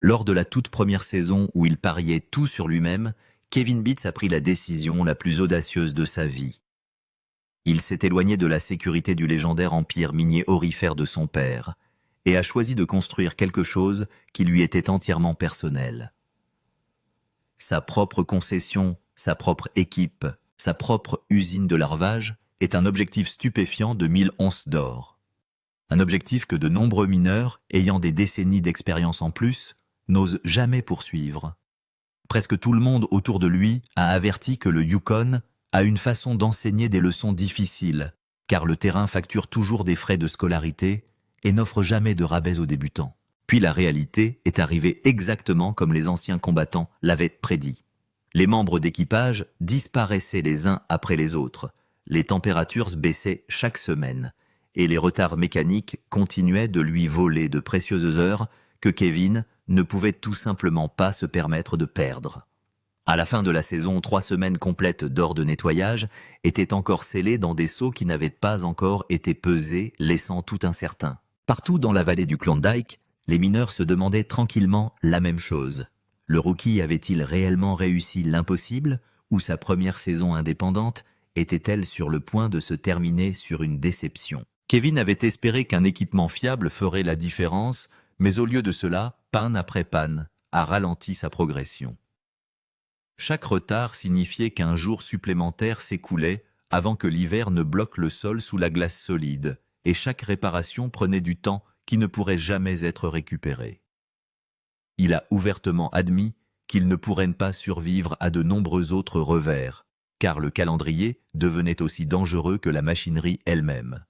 Lors de la toute première saison où il pariait tout sur lui-même, Kevin Beats a pris la décision la plus audacieuse de sa vie. Il s'est éloigné de la sécurité du légendaire empire minier aurifère de son père et a choisi de construire quelque chose qui lui était entièrement personnel. Sa propre concession, sa propre équipe, sa propre usine de larvage est un objectif stupéfiant de 1000 onces d'or. Un objectif que de nombreux mineurs, ayant des décennies d'expérience en plus, n'osent jamais poursuivre. Presque tout le monde autour de lui a averti que le Yukon a une façon d'enseigner des leçons difficiles, car le terrain facture toujours des frais de scolarité et n'offre jamais de rabais aux débutants. Puis la réalité est arrivée exactement comme les anciens combattants l'avaient prédit. Les membres d'équipage disparaissaient les uns après les autres, les températures baissaient chaque semaine, et les retards mécaniques continuaient de lui voler de précieuses heures que Kevin ne pouvait tout simplement pas se permettre de perdre. À la fin de la saison, 3 semaines complètes d'heures de nettoyage étaient encore scellées dans des seaux qui n'avaient pas encore été pesés, laissant tout incertain. Partout dans la vallée du Klondike, les mineurs se demandaient tranquillement la même chose. Le rookie avait-il réellement réussi l'impossible, ou sa première saison indépendante était-elle sur le point de se terminer sur une déception? Kevin avait espéré qu'un équipement fiable ferait la différence, mais au lieu de cela, panne après panne a ralenti sa progression. Chaque retard signifiait qu'un jour supplémentaire s'écoulait avant que l'hiver ne bloque le sol sous la glace solide, et chaque réparation prenait du temps qui ne pourrait jamais être récupéré. Il a ouvertement admis qu'il ne pourrait pas survivre à de nombreux autres revers, car le calendrier devenait aussi dangereux que la machinerie elle-même.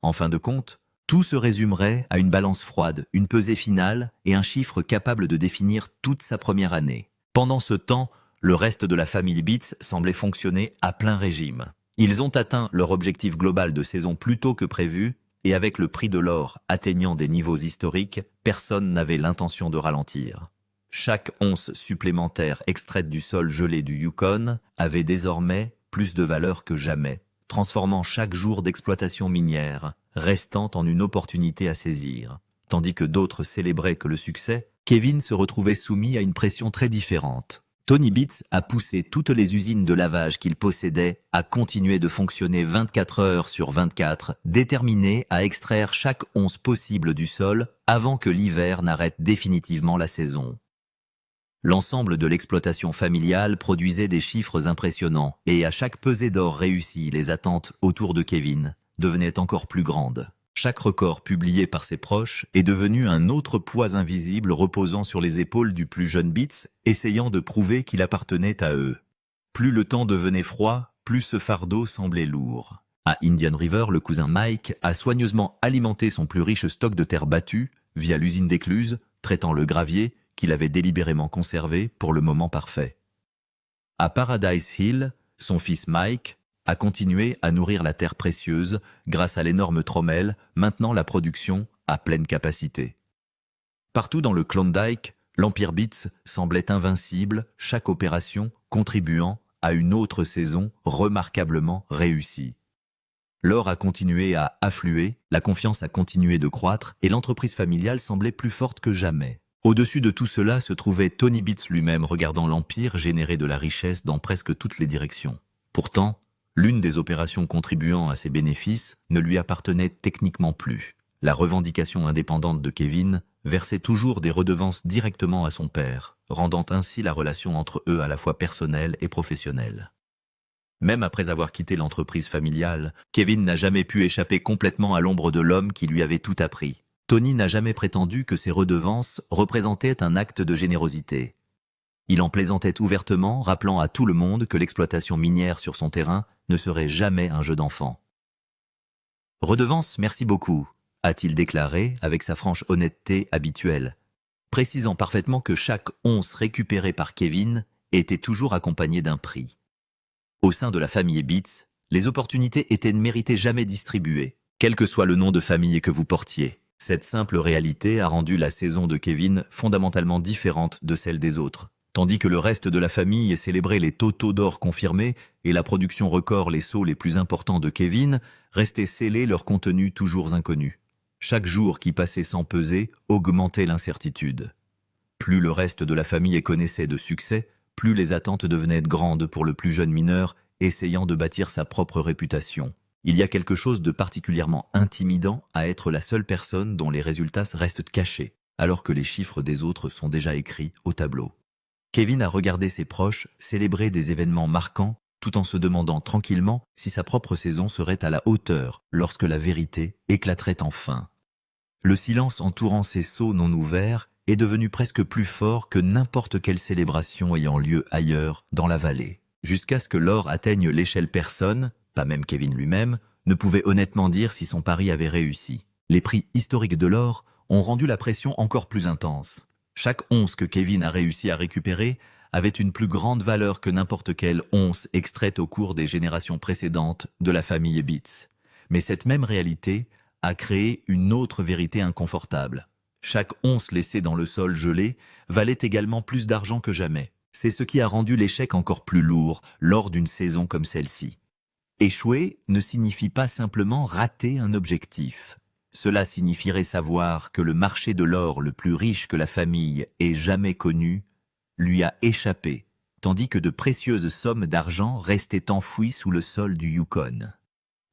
En fin de compte, tout se résumerait à une balance froide, une pesée finale et un chiffre capable de définir toute sa première année. Pendant ce temps, le reste de la famille Beats semblait fonctionner à plein régime. Ils ont atteint leur objectif global de saison plus tôt que prévu, et avec le prix de l'or atteignant des niveaux historiques, personne n'avait l'intention de ralentir. Chaque once supplémentaire extraite du sol gelé du Yukon avait désormais plus de valeur que jamais, transformant chaque jour d'exploitation minière restant en une opportunité à saisir. Tandis que d'autres célébraient que le succès, Kevin se retrouvait soumis à une pression très différente. Tony Beats a poussé toutes les usines de lavage qu'il possédait à continuer de fonctionner 24 heures sur 24, déterminé à extraire chaque once possible du sol avant que l'hiver n'arrête définitivement la saison. L'ensemble de l'exploitation familiale produisait des chiffres impressionnants, et à chaque pesée d'or réussie, les attentes autour de Kevin devenaient encore plus grandes. Chaque record publié par ses proches est devenu un autre poids invisible reposant sur les épaules du plus jeune Beats, essayant de prouver qu'il appartenait à eux. Plus le temps devenait froid, plus ce fardeau semblait lourd. À Indian River, le cousin Mike a soigneusement alimenté son plus riche stock de terre battue via l'usine d'écluse, traitant le gravier qu'il avait délibérément conservé pour le moment parfait. À Paradise Hill, son fils Mike a continué à nourrir la terre précieuse grâce à l'énorme trommel, maintenant la production à pleine capacité. Partout dans le Klondike, l'Empire Beats semblait invincible, chaque opération contribuant à une autre saison remarquablement réussie. L'or a continué à affluer, la confiance a continué de croître et l'entreprise familiale semblait plus forte que jamais. Au-dessus de tout cela se trouvait Tony Beats lui-même regardant l'Empire générer de la richesse dans presque toutes les directions. Pourtant, l'une des opérations contribuant à ses bénéfices ne lui appartenait techniquement plus. La revendication indépendante de Kevin versait toujours des redevances directement à son père, rendant ainsi la relation entre eux à la fois personnelle et professionnelle. Même après avoir quitté l'entreprise familiale, Kevin n'a jamais pu échapper complètement à l'ombre de l'homme qui lui avait tout appris. Tony n'a jamais prétendu que ces redevances représentaient un acte de générosité. Il en plaisantait ouvertement, rappelant à tout le monde que l'exploitation minière sur son terrain ne serait jamais un jeu d'enfant. « Redevance, merci beaucoup », a-t-il déclaré avec sa franche honnêteté habituelle, précisant parfaitement que chaque once récupérée par Kevin était toujours accompagnée d'un prix. Au sein de la famille Beats, les opportunités étaient ne méritées jamais distribuées, quel que soit le nom de famille que vous portiez. Cette simple réalité a rendu la saison de Kevin fondamentalement différente de celle des autres. Tandis que le reste de la famille célébrait les totaux d'or confirmés et la production record les sauts les plus importants de Kevin, restaient scellés leurs contenus toujours inconnus. Chaque jour qui passait sans peser augmentait l'incertitude. Plus le reste de la famille connaissait de succès, plus les attentes devenaient grandes pour le plus jeune mineur, essayant de bâtir sa propre réputation. Il y a quelque chose de particulièrement intimidant à être la seule personne dont les résultats restent cachés, alors que les chiffres des autres sont déjà écrits au tableau. Kevin a regardé ses proches célébrer des événements marquants, tout en se demandant tranquillement si sa propre saison serait à la hauteur lorsque la vérité éclaterait enfin. Le silence entourant ces seaux non ouverts est devenu presque plus fort que n'importe quelle célébration ayant lieu ailleurs dans la vallée. Jusqu'à ce que l'or atteigne l'échelle, personne, pas même Kevin lui-même, ne pouvait honnêtement dire si son pari avait réussi. Les prix historiques de l'or ont rendu la pression encore plus intense. Chaque once que Kevin a réussi à récupérer avait une plus grande valeur que n'importe quelle once extraite au cours des générations précédentes de la famille Beats. Mais cette même réalité a créé une autre vérité inconfortable. Chaque once laissée dans le sol gelé valait également plus d'argent que jamais. C'est ce qui a rendu l'échec encore plus lourd lors d'une saison comme celle-ci. Échouer ne signifie pas simplement rater un objectif. Cela signifierait savoir que le marché de l'or le plus riche que la famille ait jamais connu lui a échappé, tandis que de précieuses sommes d'argent restaient enfouies sous le sol du Yukon.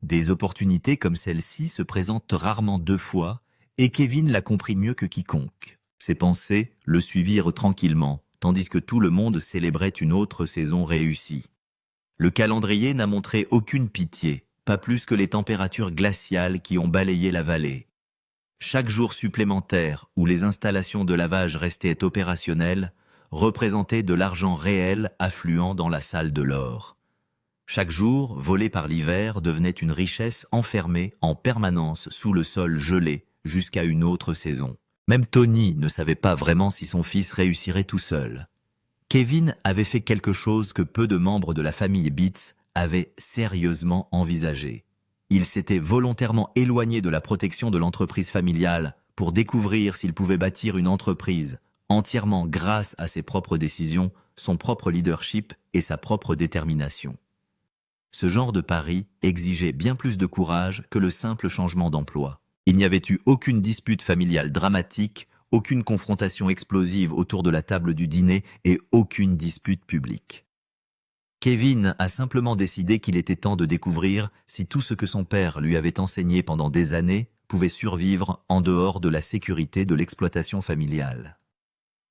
Des opportunités comme celle-ci se présentent rarement deux fois, et Kevin l'a compris mieux que quiconque. Ses pensées le suivirent tranquillement, tandis que tout le monde célébrait une autre saison réussie. Le calendrier n'a montré aucune pitié, pas plus que les températures glaciales qui ont balayé la vallée. Chaque jour supplémentaire où les installations de lavage restaient opérationnelles représentait de l'argent réel affluent dans la salle de l'or. Chaque jour, volé par l'hiver, devenait une richesse enfermée en permanence sous le sol gelé jusqu'à une autre saison. Même Tony ne savait pas vraiment si son fils réussirait tout seul. Kevin avait fait quelque chose que peu de membres de la famille Beats avaient sérieusement envisagé. Il s'était volontairement éloigné de la protection de l'entreprise familiale pour découvrir s'il pouvait bâtir une entreprise entièrement grâce à ses propres décisions, son propre leadership et sa propre détermination. Ce genre de pari exigeait bien plus de courage que le simple changement d'emploi. Il n'y avait eu aucune dispute familiale dramatique, aucune confrontation explosive autour de la table du dîner et aucune dispute publique. Kevin a simplement décidé qu'il était temps de découvrir si tout ce que son père lui avait enseigné pendant des années pouvait survivre en dehors de la sécurité de l'exploitation familiale.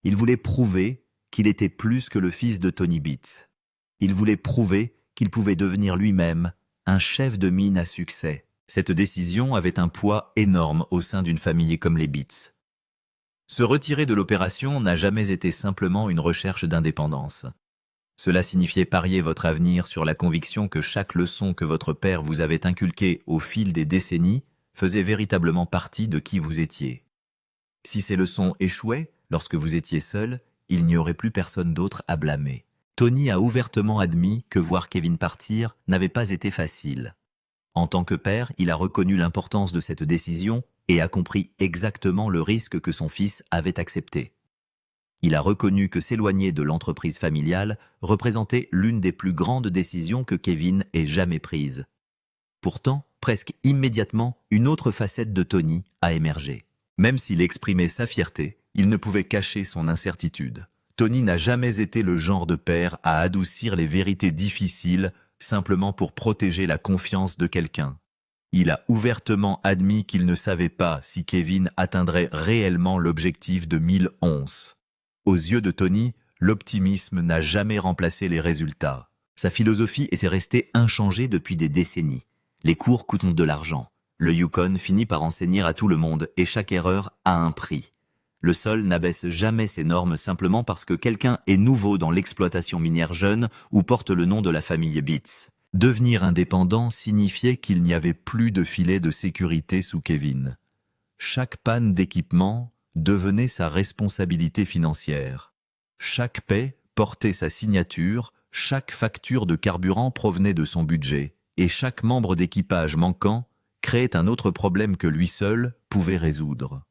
Il voulait prouver qu'il était plus que le fils de Tony Beats. Il voulait prouver qu'il pouvait devenir lui-même un chef de mine à succès. Cette décision avait un poids énorme au sein d'une famille comme les Beats. Se retirer de l'opération n'a jamais été simplement une recherche d'indépendance. Cela signifiait parier votre avenir sur la conviction que chaque leçon que votre père vous avait inculquée au fil des décennies faisait véritablement partie de qui vous étiez. Si ces leçons échouaient, lorsque vous étiez seul, il n'y aurait plus personne d'autre à blâmer. Tony a ouvertement admis que voir Kevin partir n'avait pas été facile. En tant que père, il a reconnu l'importance de cette décision et a compris exactement le risque que son fils avait accepté. Il a reconnu que s'éloigner de l'entreprise familiale représentait l'une des plus grandes décisions que Kevin ait jamais prises. Pourtant, presque immédiatement, une autre facette de Tony a émergé. Même s'il exprimait sa fierté, il ne pouvait cacher son incertitude. Tony n'a jamais été le genre de père à adoucir les vérités difficiles simplement pour protéger la confiance de quelqu'un. Il a ouvertement admis qu'il ne savait pas si Kevin atteindrait réellement l'objectif de 1000 onces. Aux yeux de Tony, l'optimisme n'a jamais remplacé les résultats. Sa philosophie est restée inchangée depuis des décennies. Les cours coûtent de l'argent. Le Yukon finit par enseigner à tout le monde et chaque erreur a un prix. Le sol n'abaisse jamais ses normes simplement parce que quelqu'un est nouveau dans l'exploitation minière jeune ou porte le nom de la famille Beats. Devenir indépendant signifiait qu'il n'y avait plus de filet de sécurité sous Kevin. Chaque panne d'équipement devenait sa responsabilité financière. Chaque paie portait sa signature, chaque facture de carburant provenait de son budget, et chaque membre d'équipage manquant créait un autre problème que lui seul pouvait résoudre.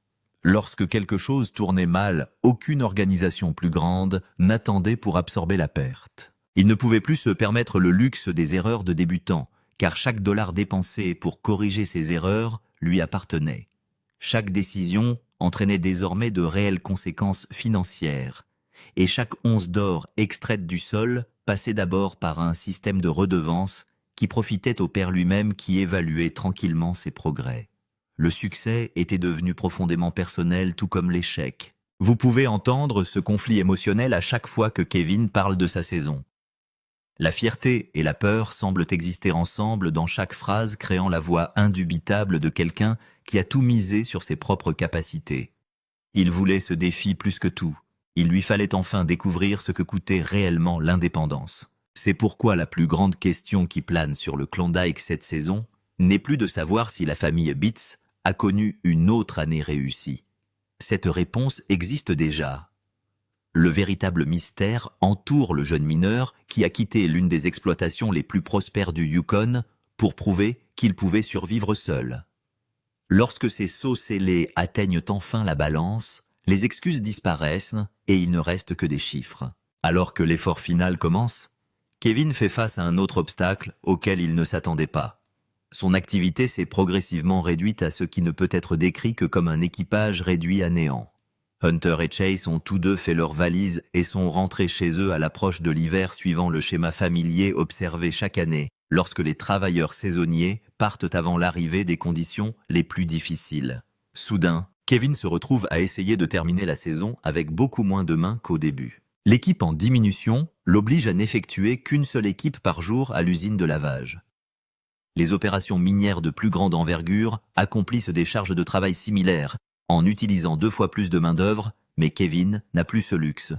Lorsque quelque chose tournait mal, aucune organisation plus grande n'attendait pour absorber la perte. Il ne pouvait plus se permettre le luxe des erreurs de débutant, car chaque dollar dépensé pour corriger ses erreurs lui appartenait. Chaque décision entraînait désormais de réelles conséquences financières, et chaque once d'or extraite du sol passait d'abord par un système de redevance qui profitait au père lui-même qui évaluait tranquillement ses progrès. Le succès était devenu profondément personnel, tout comme l'échec. Vous pouvez entendre ce conflit émotionnel à chaque fois que Kevin parle de sa saison. La fierté et la peur semblent exister ensemble dans chaque phrase, créant la voix indubitable de quelqu'un qui a tout misé sur ses propres capacités. Il voulait ce défi plus que tout. Il lui fallait enfin découvrir ce que coûtait réellement l'indépendance. C'est pourquoi la plus grande question qui plane sur le Klondike cette saison n'est plus de savoir si la famille Bitts a connu une autre année réussie. Cette réponse existe déjà. Le véritable mystère entoure le jeune mineur qui a quitté l'une des exploitations les plus prospères du Yukon pour prouver qu'il pouvait survivre seul. Lorsque ces sauts scellés atteignent enfin la balance, les excuses disparaissent et il ne reste que des chiffres. Alors que l'effort final commence, Kevin fait face à un autre obstacle auquel il ne s'attendait pas. Son activité s'est progressivement réduite à ce qui ne peut être décrit que comme un équipage réduit à néant. Hunter et Chase ont tous deux fait leurs valises et sont rentrés chez eux à l'approche de l'hiver suivant le schéma familier observé chaque année, lorsque les travailleurs saisonniers partent avant l'arrivée des conditions les plus difficiles. Soudain, Kevin se retrouve à essayer de terminer la saison avec beaucoup moins de mains qu'au début. L'équipe en diminution l'oblige à n'effectuer qu'une seule équipe par jour à l'usine de lavage. Les opérations minières de plus grande envergure accomplissent des charges de travail similaires, en utilisant 2 fois plus de main-d'œuvre, mais Kevin n'a plus ce luxe.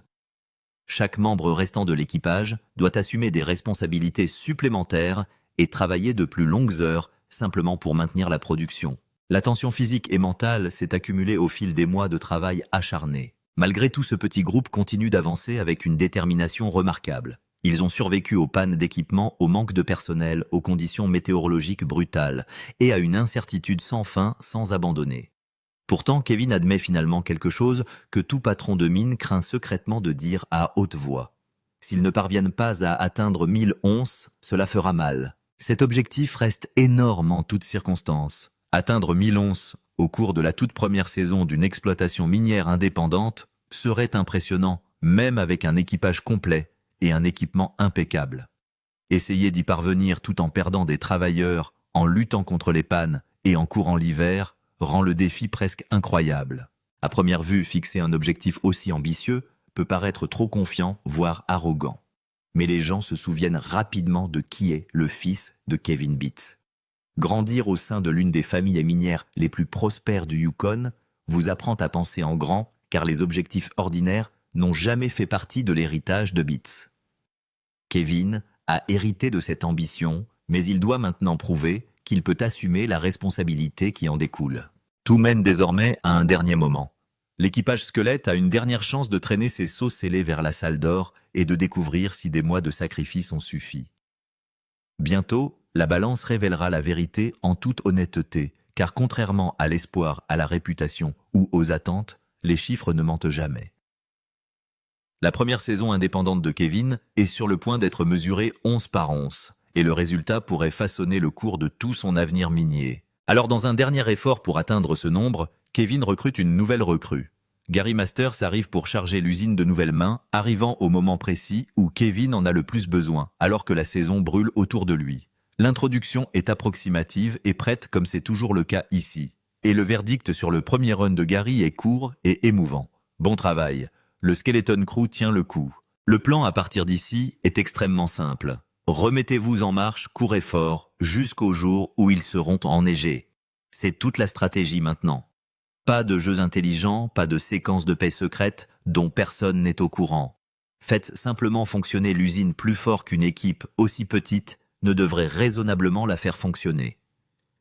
Chaque membre restant de l'équipage doit assumer des responsabilités supplémentaires et travailler de plus longues heures simplement pour maintenir la production. La tension physique et mentale s'est accumulée au fil des mois de travail acharné. Malgré tout, ce petit groupe continue d'avancer avec une détermination remarquable. Ils ont survécu aux pannes d'équipement, au manque de personnel, aux conditions météorologiques brutales et à une incertitude sans fin sans abandonner. Pourtant, Kevin admet finalement quelque chose que tout patron de mine craint secrètement de dire à haute voix. S'ils ne parviennent pas à atteindre 1000 onces, cela fera mal. Cet objectif reste énorme en toutes circonstances. Atteindre 1000 onces au cours de la toute première saison d'une exploitation minière indépendante serait impressionnant, même avec un équipage complet et un équipement impeccable. Essayer d'y parvenir tout en perdant des travailleurs, en luttant contre les pannes et en courant l'hiver rend le défi presque incroyable. À première vue, fixer un objectif aussi ambitieux peut paraître trop confiant, voire arrogant. Mais les gens se souviennent rapidement de qui est le fils de Kevin Bitts. Grandir au sein de l'une des familles minières les plus prospères du Yukon vous apprend à penser en grand, car les objectifs ordinaires n'ont jamais fait partie de l'héritage de Bitts. Kevin a hérité de cette ambition, mais il doit maintenant prouver qu'il peut assumer la responsabilité qui en découle. Tout mène désormais à un dernier moment. L'équipage squelette a une dernière chance de traîner ses seaux scellés vers la salle d'or et de découvrir si des mois de sacrifice ont suffi. Bientôt, la balance révélera la vérité en toute honnêteté, car contrairement à l'espoir, à la réputation ou aux attentes, les chiffres ne mentent jamais. La première saison indépendante de Kevin est sur le point d'être mesurée once par once, et le résultat pourrait façonner le cours de tout son avenir minier. Alors dans un dernier effort pour atteindre ce nombre, Kevin recrute une nouvelle recrue. Gary Masters arrive pour charger l'usine de nouvelles mains, arrivant au moment précis où Kevin en a le plus besoin, alors que la saison brûle autour de lui. L'introduction est approximative et prête comme c'est toujours le cas ici. Et le verdict sur le premier run de Gary est court et émouvant. Bon travail. Le Skeleton Crew tient le coup. Le plan à partir d'ici est extrêmement simple. Remettez-vous en marche, courez fort, jusqu'au jour où ils seront enneigés. C'est toute la stratégie maintenant. Pas de jeux intelligents, pas de séquences de paix secrètes dont personne n'est au courant. Faites simplement fonctionner l'usine plus fort qu'une équipe aussi petite ne devrait raisonnablement la faire fonctionner.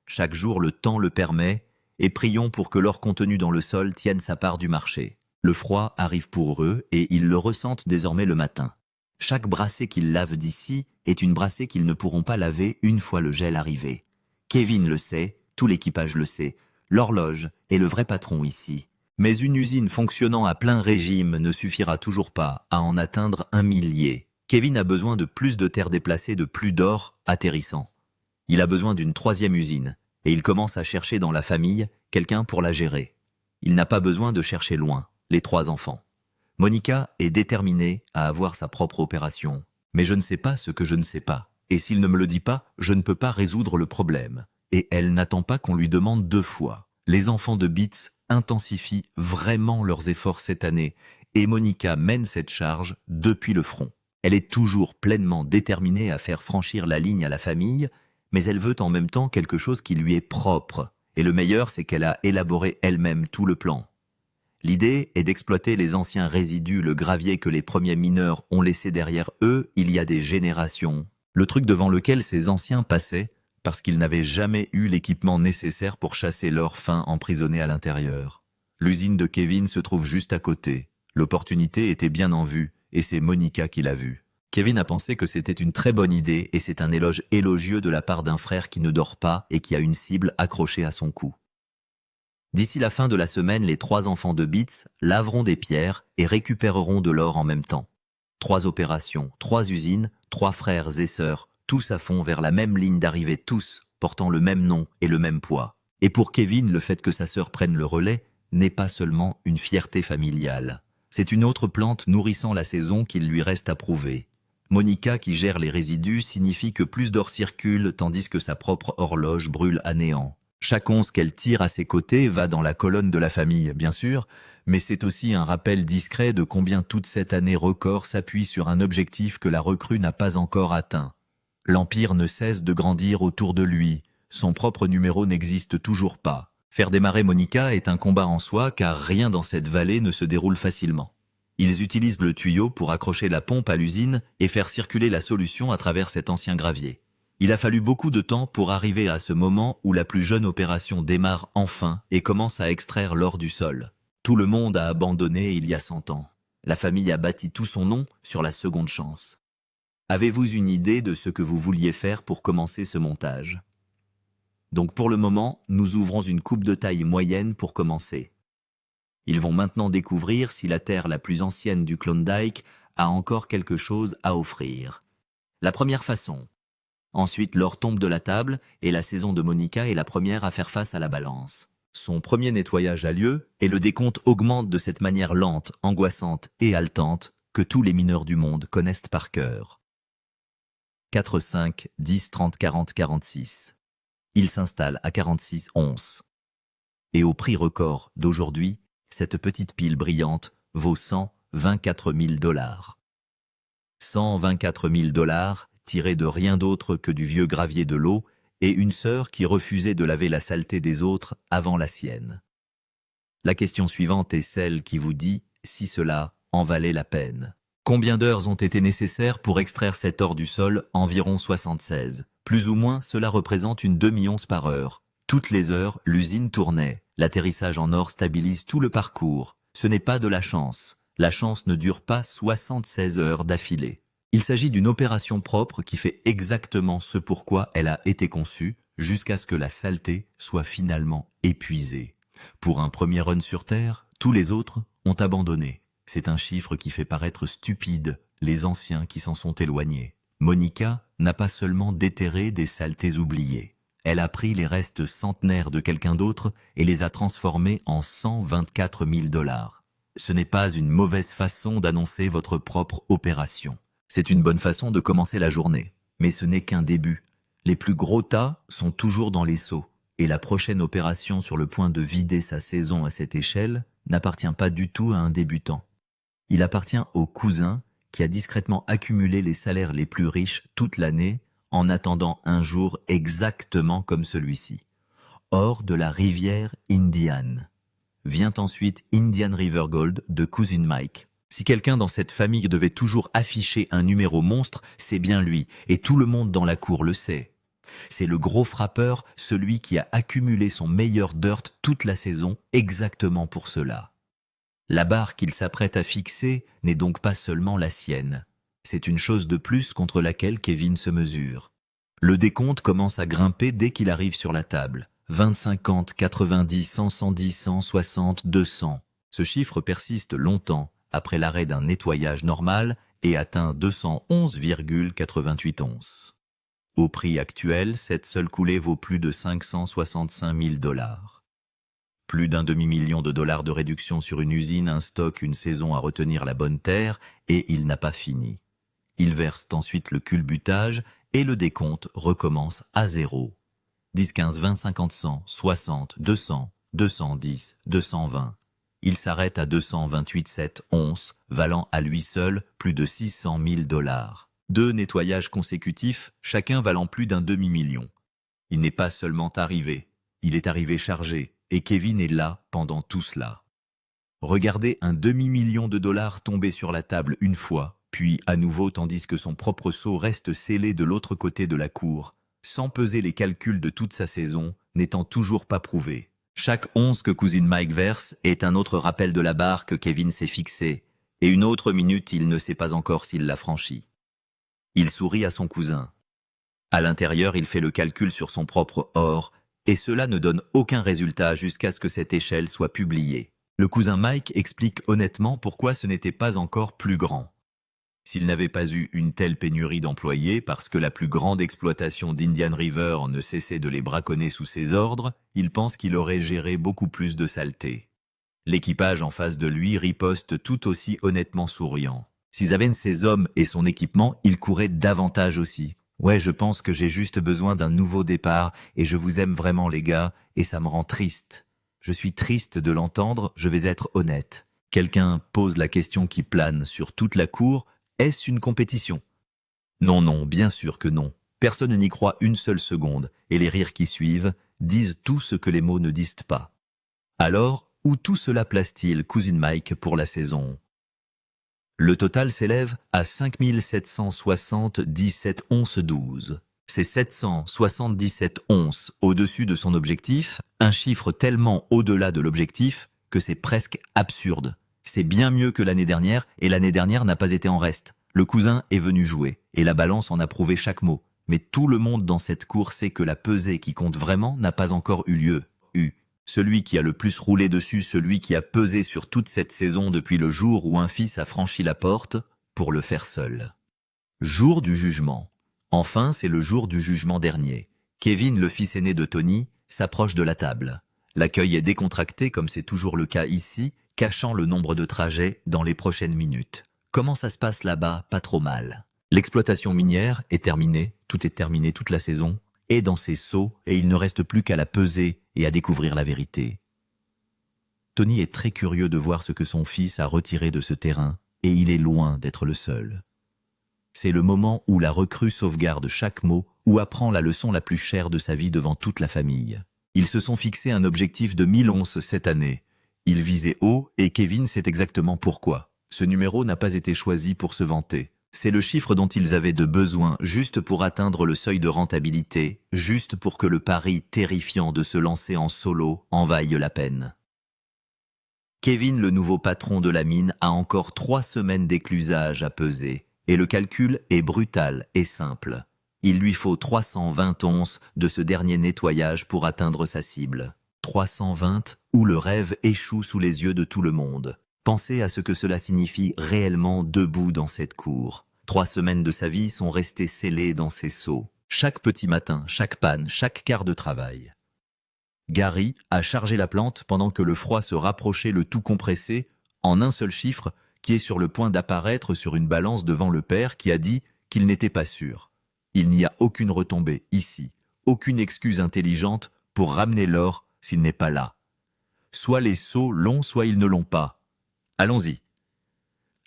Chaque jour le temps le permet, et prions pour que l'or contenu dans le sol tienne sa part du marché. Le froid arrive pour eux et ils le ressentent désormais le matin. Chaque brassée qu'ils lavent d'ici est une brassée qu'ils ne pourront pas laver une fois le gel arrivé. Kevin le sait, tout l'équipage le sait, l'horloge est le vrai patron ici. Mais une usine fonctionnant à plein régime ne suffira toujours pas à en atteindre 1 millier. Kevin a besoin de plus de terre déplacée, de plus d'or atterrissant. Il a besoin d'une 3e usine, et il commence à chercher dans la famille quelqu'un pour la gérer. Il n'a pas besoin de chercher loin, les 3 enfants. Monica est déterminée à avoir sa propre opération. Mais je ne sais pas ce que je ne sais pas. Et s'il ne me le dit pas, je ne peux pas résoudre le problème. Et elle n'attend pas qu'on lui demande 2 fois. Les enfants de Beats intensifient vraiment leurs efforts cette année. Et Monica mène cette charge depuis le front. Elle est toujours pleinement déterminée à faire franchir la ligne à la famille, mais elle veut en même temps quelque chose qui lui est propre. Et le meilleur, c'est qu'elle a élaboré elle-même tout le plan. L'idée est d'exploiter les anciens résidus, le gravier que les premiers mineurs ont laissé derrière eux il y a des générations. Le truc devant lequel ces anciens passaient, parce qu'ils n'avaient jamais eu l'équipement nécessaire pour chasser leur faim emprisonné à l'intérieur. L'usine de Kevin se trouve juste à côté. L'opportunité était bien en vue, et c'est Monica qui l'a vue. Kevin a pensé que c'était une très bonne idée, et c'est un éloge élogieux de la part d'un frère qui ne dort pas et qui a une cible accrochée à son cou. D'ici la fin de la semaine, les 3 enfants de Beats laveront des pierres et récupéreront de l'or en même temps. 3 opérations, 3 usines, 3 frères et sœurs, tous à fond vers la même ligne d'arrivée, tous portant le même nom et le même poids. Et pour Kevin, le fait que sa sœur prenne le relais n'est pas seulement une fierté familiale. C'est une autre plante nourrissant la saison qu'il lui reste à prouver. Monica, qui gère les résidus, signifie que plus d'or circule tandis que sa propre horloge brûle à néant. Chaque once qu'elle tire à ses côtés va dans la colonne de la famille, bien sûr, mais c'est aussi un rappel discret de combien toute cette année record s'appuie sur un objectif que la recrue n'a pas encore atteint. L'Empire ne cesse de grandir autour de lui, son propre numéro n'existe toujours pas. Faire démarrer Monica est un combat en soi car rien dans cette vallée ne se déroule facilement. Ils utilisent le tuyau pour accrocher la pompe à l'usine et faire circuler la solution à travers cet ancien gravier. Il a fallu beaucoup de temps pour arriver à ce moment où la plus jeune opération démarre enfin et commence à extraire l'or du sol. Tout le monde a abandonné il y a 100 ans. La famille a bâti tout son nom sur la seconde chance. Avez-vous une idée de ce que vous vouliez faire pour commencer ce montage? Donc pour le moment, nous ouvrons une coupe de taille moyenne pour commencer. Ils vont maintenant découvrir si la terre la plus ancienne du Klondike a encore quelque chose à offrir. La première façon. Ensuite, l'or tombe de la table et la saison de Monica est la première à faire face à la balance. Son premier nettoyage a lieu et le décompte augmente de cette manière lente, angoissante et haletante que tous les mineurs du monde connaissent par cœur. 4, 5, 10, 30, 40, 46. Il s'installe à 46 onces. Et au prix record d'aujourd'hui, cette petite pile brillante vaut $124 000. $124 000 tirés de rien d'autre que du vieux gravier de l'eau et une sœur qui refusait de laver la saleté des autres avant la sienne. La question suivante est celle qui vous dit si cela en valait la peine. Combien d'heures ont été nécessaires pour extraire cet or du sol? Environ 76. Plus ou moins, cela représente une demi-once par heure. Toutes les heures, l'usine tournait. L'atterrissage en or stabilise tout le parcours. Ce n'est pas de la chance. La chance ne dure pas 76 heures d'affilée. Il s'agit d'une opération propre qui fait exactement ce pourquoi elle a été conçue, jusqu'à ce que la saleté soit finalement épuisée. Pour un premier run sur Terre, tous les autres ont abandonné. C'est un chiffre qui fait paraître stupide les anciens qui s'en sont éloignés. Monica n'a pas seulement déterré des saletés oubliées. Elle a pris les restes centenaires de quelqu'un d'autre et les a transformés en $124 000. Ce n'est pas une mauvaise façon d'annoncer votre propre opération. C'est une bonne façon de commencer la journée. Mais ce n'est qu'un début. Les plus gros tas sont toujours dans les seaux. Et la prochaine opération sur le point de vider sa saison à cette échelle n'appartient pas du tout à un débutant. Il appartient au cousin qui a discrètement accumulé les salaires les plus riches toute l'année en attendant un jour exactement comme celui-ci. Hors de la rivière Indian. Vient ensuite Indian River Gold de Cousin Mike. Si quelqu'un dans cette famille devait toujours afficher un numéro monstre, c'est bien lui, et tout le monde dans la cour le sait. C'est le gros frappeur, celui qui a accumulé son meilleur dirt toute la saison, exactement pour cela. La barre qu'il s'apprête à fixer n'est donc pas seulement la sienne. C'est une chose de plus contre laquelle Kevin se mesure. Le décompte commence à grimper dès qu'il arrive sur la table. 20, 50, 90, 100, 110, 160, 200. Ce chiffre persiste longtemps après l'arrêt d'un nettoyage normal et atteint 211,88 onces. Au prix actuel, cette seule coulée vaut plus de $565 000. Plus d'un demi-million de dollars de réduction sur une usine, un stock, une saison à retenir la bonne terre, et il n'a pas fini. Il verse ensuite le culbutage et le décompte recommence à zéro. 10, 15, 20, 50, 100, 60, 200, 210, 220. Il s'arrête à 228,7 onces, valant à lui seul plus de 600 000 dollars. 2 nettoyages consécutifs, chacun valant plus d'un demi-million. Il n'est pas seulement arrivé, il est arrivé chargé, et Kevin est là pendant tout cela. Regardez un demi-million de dollars tomber sur la table une fois, puis à nouveau tandis que son propre seau reste scellé de l'autre côté de la cour, sans peser les calculs de toute sa saison, n'étant toujours pas prouvé. Chaque once que Cousin Mike verse est un autre rappel de la barre que Kevin s'est fixée, et une autre minute il ne sait pas encore s'il l'a franchie. Il sourit à son cousin. À l'intérieur, il fait le calcul sur son propre or, et cela ne donne aucun résultat jusqu'à ce que cette échelle soit publiée. Le cousin Mike explique honnêtement pourquoi ce n'était pas encore plus grand. S'il n'avait pas eu une telle pénurie d'employés parce que la plus grande exploitation d'Indian River ne cessait de les braconner sous ses ordres, il pense qu'il aurait géré beaucoup plus de saleté. L'équipage en face de lui riposte tout aussi honnêtement souriant. S'ils avaient ses hommes et son équipement, il courait davantage aussi. Ouais, je pense que j'ai juste besoin d'un nouveau départ et je vous aime vraiment les gars et ça me rend triste. Je suis triste de l'entendre, je vais être honnête. Quelqu'un pose la question qui plane sur toute la cour, est-ce une compétition? Non, non, bien sûr que non. Personne n'y croit une seule seconde et les rires qui suivent disent tout ce que les mots ne disent pas. Alors, où tout cela place-t-il Cousin Mike pour la saison? Le total s'élève à 5 777 onces 12. C'est 777 onces au-dessus de son objectif, un chiffre tellement au-delà de l'objectif que c'est presque absurde. C'est bien mieux que l'année dernière, et l'année dernière n'a pas été en reste. Le cousin est venu jouer, et la balance en a prouvé chaque mot. Mais tout le monde dans cette cour sait que la pesée qui compte vraiment n'a pas encore eu lieu. Celui qui a le plus roulé dessus, celui qui a pesé sur toute cette saison depuis le jour où un fils a franchi la porte, pour le faire seul. Jour du jugement. Enfin, c'est le jour du jugement dernier. Kevin, le fils aîné de Tony, s'approche de la table. L'accueil est décontracté comme c'est toujours le cas ici, cachant le nombre de trajets dans les prochaines minutes. Comment ça se passe là-bas? Pas trop mal. L'exploitation minière est terminée, tout est terminé toute la saison, est dans ses seaux et il ne reste plus qu'à la peser et à découvrir la vérité. Tony est très curieux de voir ce que son fils a retiré de ce terrain et il est loin d'être le seul. C'est le moment où la recrue sauvegarde chaque mot ou apprend la leçon la plus chère de sa vie devant toute la famille. Ils se sont fixé un objectif de 1000 onces cette année. Ils visaient haut et Kevin sait exactement pourquoi. Ce numéro n'a pas été choisi pour se vanter. C'est le chiffre dont ils avaient de besoin, juste pour atteindre le seuil de rentabilité, juste pour que le pari terrifiant de se lancer en solo en vaille la peine. Kevin, le nouveau patron de la mine, a encore 3 semaines d'éclusage à peser, et le calcul est brutal et simple. Il lui faut 320 onces de ce dernier nettoyage pour atteindre sa cible. 320 où le rêve échoue sous les yeux de tout le monde. Pensez à ce que cela signifie réellement debout dans cette cour. 3 semaines de sa vie sont restées scellées dans ses seaux. Chaque petit matin, chaque panne, chaque quart de travail. Gary a chargé la plante pendant que le froid se rapprochait le tout compressé en un seul chiffre qui est sur le point d'apparaître sur une balance devant le père qui a dit qu'il n'était pas sûr. Il n'y a aucune retombée ici, aucune excuse intelligente pour ramener l'or s'il n'est pas là. Soit les seaux l'ont, soit ils ne l'ont pas. Allons-y.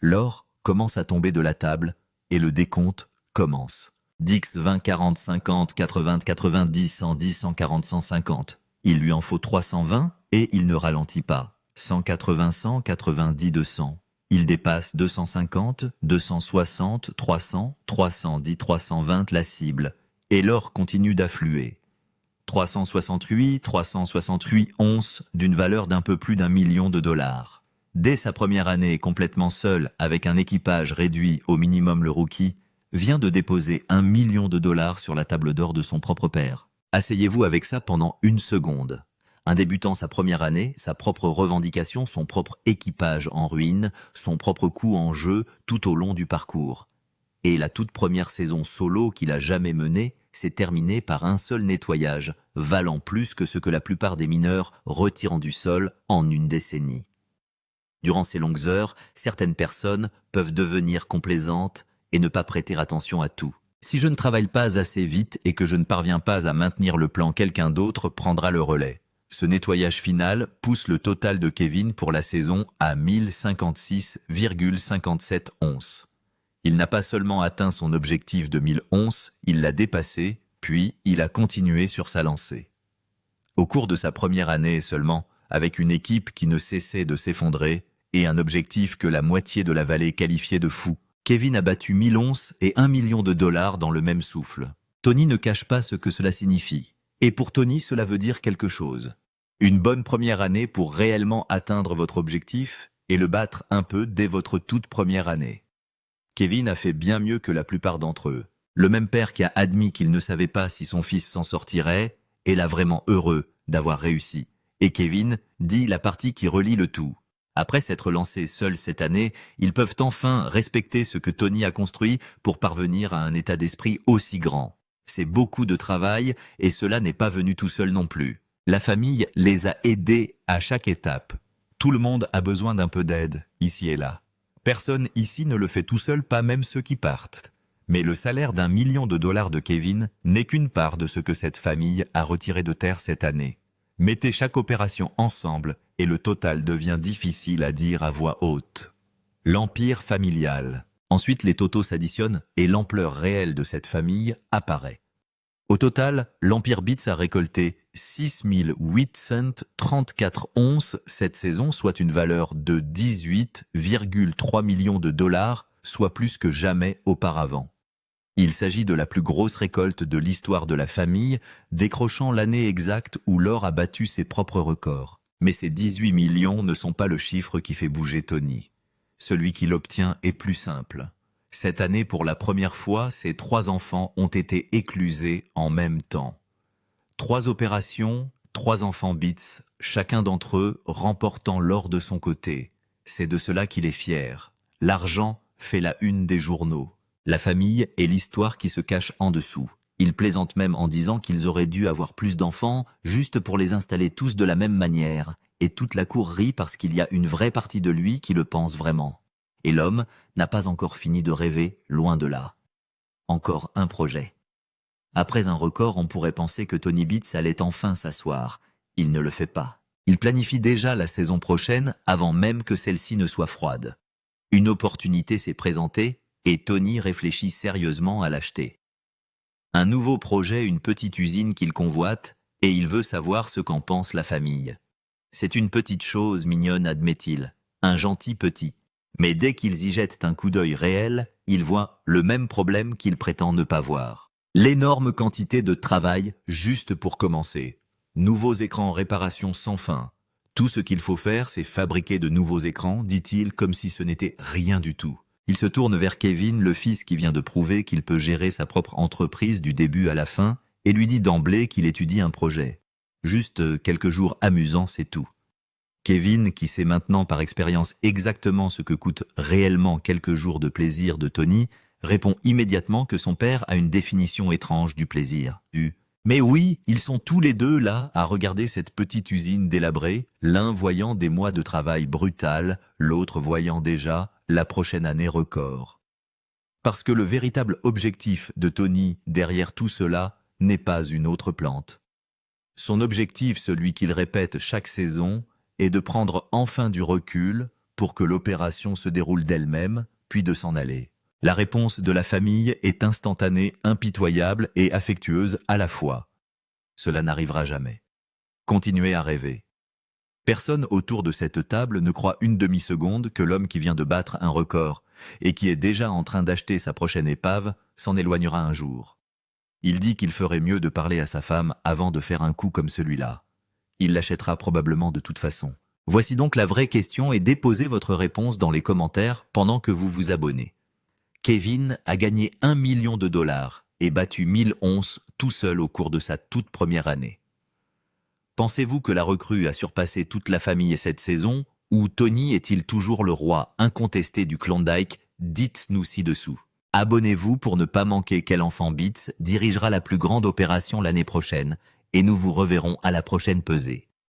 L'or commence à tomber de la table et le décompte commence. 10, 20, 40, 50, 80, 90, 110, 140, 150. Il lui en faut 320 et il ne ralentit pas. 180, 190, 200. Il dépasse 250, 260, 300, 310, 320 la cible. Et l'or continue d'affluer. 368 onces d'une valeur d'un peu plus d'1 million de dollars. Dès sa première année complètement seul, avec un équipage réduit au minimum le rookie, vient de déposer 1 million de dollars sur la table d'or de son propre père. Asseyez-vous avec ça pendant 1 seconde. Un débutant sa première année, sa propre revendication, son propre équipage en ruine, son propre coup en jeu tout au long du parcours. Et la toute première saison solo qu'il a jamais menée, s'est terminée par un seul nettoyage, valant plus que ce que la plupart des mineurs retirent du sol en une décennie. Durant ces longues heures, certaines personnes peuvent devenir complaisantes et ne pas prêter attention à tout. Si je ne travaille pas assez vite et que je ne parviens pas à maintenir le plan, quelqu'un d'autre prendra le relais. Ce nettoyage final pousse le total de Kevin pour la saison à 1056,57 onces. Il n'a pas seulement atteint son objectif de 1000 onces, il l'a dépassé, puis il a continué sur sa lancée. Au cours de sa première année seulement, avec une équipe qui ne cessait de s'effondrer et un objectif que la moitié de la vallée qualifiait de fou, Kevin a battu 1000 onces et $1 million dans le même souffle. Tony ne cache pas ce que cela signifie. Et pour Tony, cela veut dire quelque chose. Une bonne première année pour réellement atteindre votre objectif et le battre un peu dès votre toute première année. Kevin a fait bien mieux que la plupart d'entre eux. Le même père qui a admis qu'il ne savait pas si son fils s'en sortirait est là vraiment heureux d'avoir réussi. Et Kevin dit la partie qui relie le tout. Après s'être lancés seuls cette année, ils peuvent enfin respecter ce que Tony a construit pour parvenir à un état d'esprit aussi grand. C'est beaucoup de travail et cela n'est pas venu tout seul non plus. La famille les a aidés à chaque étape. Tout le monde a besoin d'un peu d'aide, ici et là. Personne ici ne le fait tout seul, pas même ceux qui partent. Mais le salaire d'$1 million de Kevin n'est qu'une part de ce que cette famille a retiré de terre cette année. Mettez chaque opération ensemble et le total devient difficile à dire à voix haute. L'empire familial. Ensuite, les totaux s'additionnent et l'ampleur réelle de cette famille apparaît. Au total, l'Empire Beats a récolté 6834 onces cette saison, soit une valeur de 18,3 millions de dollars, soit plus que jamais auparavant. Il s'agit de la plus grosse récolte de l'histoire de la famille, décrochant l'année exacte où l'or a battu ses propres records. Mais ces 18 millions ne sont pas le chiffre qui fait bouger Tony. Celui qui l'obtient est plus simple. Cette année, pour la première fois, ses 3 enfants ont été éclusés en même temps. 3 opérations, 3 enfants Beats, chacun d'entre eux remportant l'or de son côté. C'est de cela qu'il est fier. L'argent fait la une des journaux. La famille est l'histoire qui se cache en dessous. Il plaisante même en disant qu'ils auraient dû avoir plus d'enfants juste pour les installer tous de la même manière. Et toute la cour rit parce qu'il y a une vraie partie de lui qui le pense vraiment. Et l'homme n'a pas encore fini de rêver, loin de là. Encore un projet. Après un record, on pourrait penser que Tony Beats allait enfin s'asseoir. Il ne le fait pas. Il planifie déjà la saison prochaine avant même que celle-ci ne soit froide. Une opportunité s'est présentée et Tony réfléchit sérieusement à l'acheter. Un nouveau projet, une petite usine qu'il convoite et il veut savoir ce qu'en pense la famille. C'est une petite chose mignonne, admet-il, un gentil petit. Mais dès qu'ils y jettent un coup d'œil réel, ils voient le même problème qu'ils prétendent ne pas voir. L'énorme quantité de travail juste pour commencer. Nouveaux écrans en réparation sans fin. Tout ce qu'il faut faire, c'est fabriquer de nouveaux écrans, dit-il, comme si ce n'était rien du tout. Il se tourne vers Kevin, le fils qui vient de prouver qu'il peut gérer sa propre entreprise du début à la fin, et lui dit d'emblée qu'il étudie un projet. Juste quelques jours amusants, c'est tout. Kevin, qui sait maintenant par expérience exactement ce que coûtent réellement quelques jours de plaisir de Tony, répond immédiatement que son père a une définition étrange du plaisir. Mais oui, ils sont tous les deux là à regarder cette petite usine délabrée, l'un voyant des mois de travail brutal, l'autre voyant déjà la prochaine année record. Parce que le véritable objectif de Tony derrière tout cela n'est pas une autre plante. Son objectif, celui qu'il répète chaque saison, est de prendre enfin du recul pour que l'opération se déroule d'elle-même, puis de s'en aller. La réponse de la famille est instantanée, impitoyable et affectueuse à la fois. Cela n'arrivera jamais. Continuez à rêver. Personne autour de cette table ne croit une demi-seconde que l'homme qui vient de battre un record et qui est déjà en train d'acheter sa prochaine épave s'en éloignera un jour. Il dit qu'il ferait mieux de parler à sa femme avant de faire un coup comme celui-là. Il l'achètera probablement de toute façon. Voici donc la vraie question et déposez votre réponse dans les commentaires pendant que vous vous abonnez. Kevin a gagné $1 million et battu 1000 onces tout seul au cours de sa toute première année. Pensez-vous que la recrue a surpassé toute la famille cette saison ou Tony est-il toujours le roi incontesté du Klondike? Dites-nous ci-dessous. Abonnez-vous pour ne pas manquer quel enfant Beats dirigera la plus grande opération l'année prochaine et nous vous reverrons à la prochaine pesée.